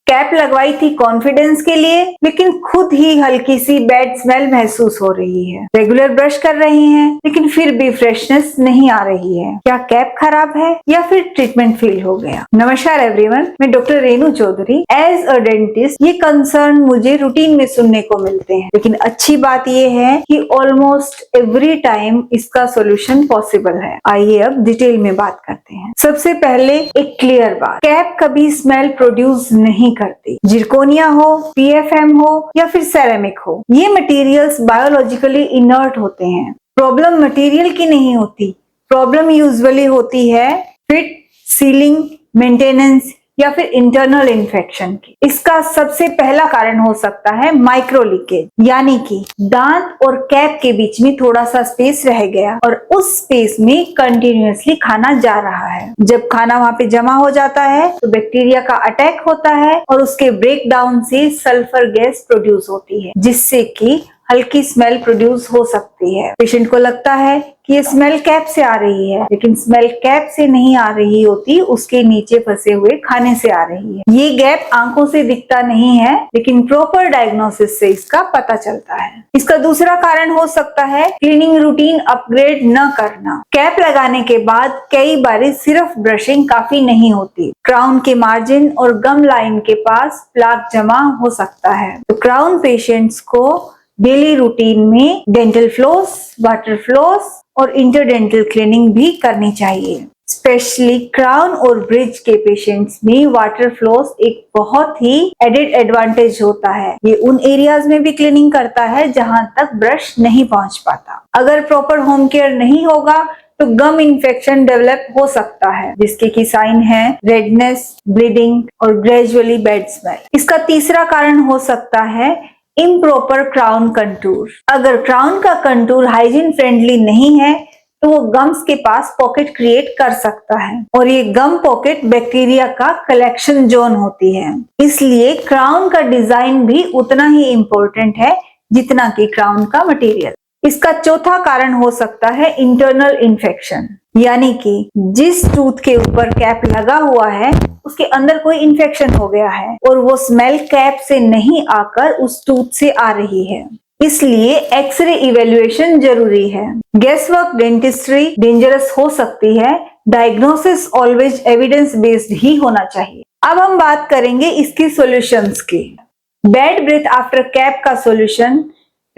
Cap लगवाई थी confidence के लिए, लेकिन खुद ही हल्की सी बैड स्मेल महसूस हो रही है। रेगुलर ब्रश कर रही हैं, लेकिन फिर भी फ्रेशनेस नहीं आ रही है। क्या कैप खराब है या फिर ट्रीटमेंट फेल हो गया? नमस्कार एवरीवन, मैं doctor Renu Chaudhary. As a dentist ये कंसर्न मुझे रूटीन में सुनने को मिलते हैं, लेकिन अच्छी बात ये है कि ऑलमोस्ट एवरी टाइम इसका सोल्यूशन पॉसिबल है। आइए अब डिटेल में बात करते हैं। सबसे पहले एक क्लियर बात, कैप कभी स्मेल प्रोड्यूस नहीं करती। जिरकोनिया हो, पीएफएम हो या फिर सेरेमिक हो, ये मटेरियल्स बायोलॉजिकली इनर्ट होते हैं। प्रॉब्लम मटेरियल की नहीं होती, प्रॉब्लम यूजुअली होती है फिट, सीलिंग, मेंटेनेंस या फिर इंटरनल इन्फेक्शन की। इसका सबसे पहला कारण हो सकता है माइक्रो लीकेज, यानी कि दांत और कैप के बीच में थोड़ा सा स्पेस रह गया और उस स्पेस में कंटिन्यूअसली खाना जा रहा है। जब खाना वहां पे जमा हो जाता है तो बैक्टीरिया का अटैक होता है और उसके ब्रेक डाउन से सल्फर गैस प्रोड्यूस होती है, जिससे कि हल्की स्मेल प्रोड्यूस हो सकती है। पेशेंट को लगता है कि ये स्मेल कैप से आ रही है, लेकिन स्मेल कैप से नहीं आ रही होती, उसके नीचे फंसे हुए खाने से आ रही है। ये गैप आंखों से दिखता नहीं है, लेकिन प्रॉपर डायग्नोसिस से इसका पता चलता है। इसका दूसरा कारण हो सकता है क्लीनिंग रूटीन अपग्रेड न करना। कैप लगाने के बाद कई बार सिर्फ ब्रशिंग काफी नहीं होती। क्राउन के मार्जिन और गम लाइन के पास प्लाक जमा हो सकता है। तो क्राउन पेशेंट्स को डेली रूटीन में डेंटल फ्लोस, वाटर फ्लोस और इंटरडेंटल क्लीनिंग भी करनी चाहिए। स्पेशली क्राउन और ब्रिज के पेशेंट्स में वाटर फ्लोस एक बहुत ही एडेड एडवांटेज होता है। ये उन एरियाज में भी क्लीनिंग करता है जहां तक ब्रश नहीं पहुंच पाता। अगर प्रॉपर होम केयर नहीं होगा तो गम इन्फेक्शन डेवलप हो सकता है, जिसके की साइन है रेडनेस, ब्लीडिंग और ग्रेजुअली बैड स्मेल। इसका तीसरा कारण हो सकता है इम्प्रॉपर क्राउन कंटूर। अगर क्राउन का कंटूर हाइजीन फ्रेंडली नहीं है तो वो गम्स के पास पॉकेट क्रिएट कर सकता है और ये गम पॉकेट बैक्टीरिया का कलेक्शन जोन होती है। इसलिए क्राउन का डिजाइन भी उतना ही इम्पोर्टेंट है जितना कि क्राउन का मटेरियल। इसका चौथा कारण हो सकता है इंटरनल इन्फेक्शन, यानी कि जिस टूथ के ऊपर कैप लगा हुआ है उसके अंदर कोई इन्फेक्शन हो गया है और वो स्मेल कैप से नहीं आकर उस टूथ से आ रही है। इसलिए एक्सरे इवेल्युएशन जरूरी है। गेसवर्क डेंटिस्ट्री डेंजरस हो सकती है। डायग्नोसिस ऑलवेज एविडेंस बेस्ड ही होना चाहिए। अब हम बात करेंगे इसकी सॉल्यूशंस की। बैड ब्रेथ आफ्टर कैप का सॉल्यूशन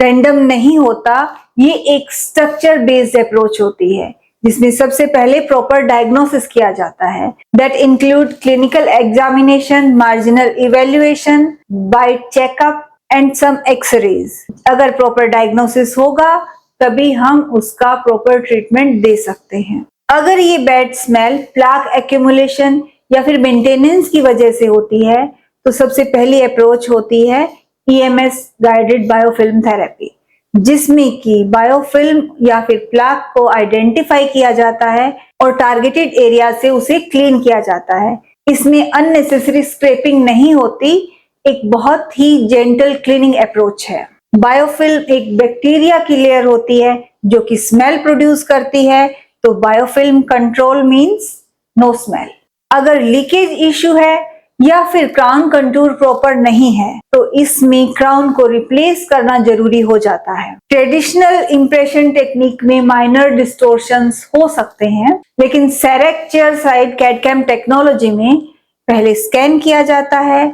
रैंडम नहीं होता, ये एक स्ट्रक्चर बेस्ड अप्रोच होती है जिसमें सबसे पहले प्रॉपर डायग्नोसिस किया जाता है। That include clinical examination, marginal evaluation, bite checkup and some x-rays. अगर प्रॉपर डायग्नोसिस होगा तभी हम उसका प्रॉपर ट्रीटमेंट दे सकते हैं। अगर ये बैड स्मेल प्लाक एक्यूमुलेशन या फिर मेंटेनेंस की वजह से होती है तो सबसे पहली अप्रोच होती है EMS गाइडेड बायोफिल्म थेरेपी, जिसमें कि बायोफिल्म या फिर प्लाक को आइडेंटिफाई किया जाता है और टारगेटेड एरिया से उसे क्लीन किया जाता है। इसमें अननेसेसरी स्क्रैपिंग नहीं होती, एक बहुत ही जेंटल क्लीनिंग अप्रोच है। बायोफिल्म एक बैक्टीरिया की लेयर होती है जो कि स्मेल प्रोड्यूस करती है, तो biofilm control means no smell. अगर लीकेज इश्यू है या फिर क्राउन कंटूर प्रॉपर नहीं है तो इसमें क्राउन को रिप्लेस करना जरूरी हो जाता है। ट्रेडिशनल इंप्रेशन टेक्निक में माइनर डिस्टोर्शंस हो सकते हैं, लेकिन सेरेक चेयर साइड कैड-कैम टेक्नोलॉजी में पहले स्कैन किया जाता है,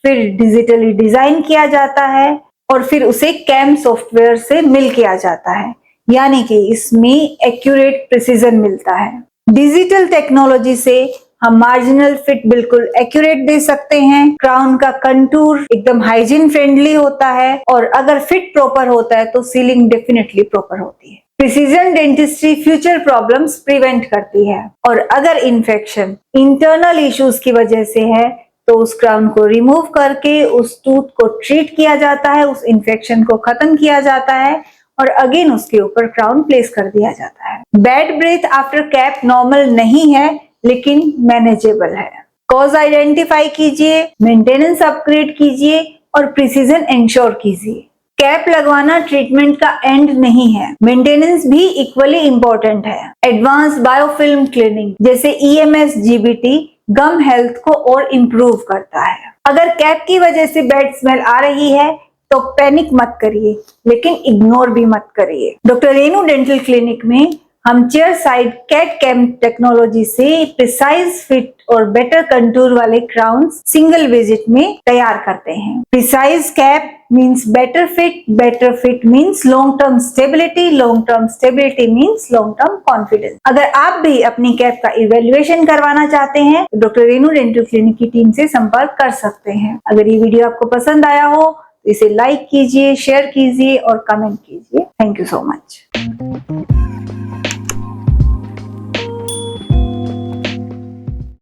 फिर डिजिटली डिजाइन किया जाता है और फिर उसे कैम सॉफ्टवेयर से मिल किया जाता है, यानी कि इसमें एक्यूरेट प्रिसीजन मिलता है। डिजिटल टेक्नोलॉजी से हम मार्जिनल फिट बिल्कुल एक्यूरेट दे सकते हैं। क्राउन का कंटूर एकदम हाइजीन फ्रेंडली होता है और अगर फिट प्रॉपर होता है तो सीलिंग डेफिनेटली प्रॉपर होती है। Precision dentistry future problems prevent करती है और अगर इन्फेक्शन इंटरनल इश्यूज की वजह से है तो उस क्राउन को रिमूव करके उस टूथ को ट्रीट किया जाता है, उस इन्फेक्शन को खत्म किया जाता है और अगेन उसके ऊपर क्राउन प्लेस कर दिया जाता है। Bad breath after cap normal नहीं है, लेकिन मैनेजेबल है। कॉज आइडेंटिफाई कीजिए, मेंटेनेंस अपग्रेड कीजिए और प्रिसीजन इंश्योर कीजिए। कैप लगवाना ट्रीटमेंट का एंड नहीं है, मेंटेनेंस भी इक्वली इंपॉर्टेंट है। एडवांस बायोफिल्म क्लीनिंग जैसे EMS GBT गम हेल्थ को और इम्प्रूव करता है। अगर कैप की वजह से बैड स्मेल आ रही है तो पैनिक मत करिए, लेकिन इग्नोर भी मत करिए। डॉक्टर रेनू डेंटल क्लिनिक में हम chair side CAD CAM technology से प्रिसाइज फिट और बेटर कंटूर वाले क्राउन्स सिंगल विजिट में तैयार करते हैं। Precise cap means better fit means long term stability means long term confidence. अगर आप भी अपनी कैप का इवेल्युएशन करवाना चाहते हैं तो डॉक्टर रेनू डेंटल क्लिनिक की टीम से संपर्क कर सकते हैं। अगर ये वीडियो आपको पसंद आया हो तो इसे लाइक कीजिए, शेयर कीजिए और कमेंट कीजिए। Thank you so much.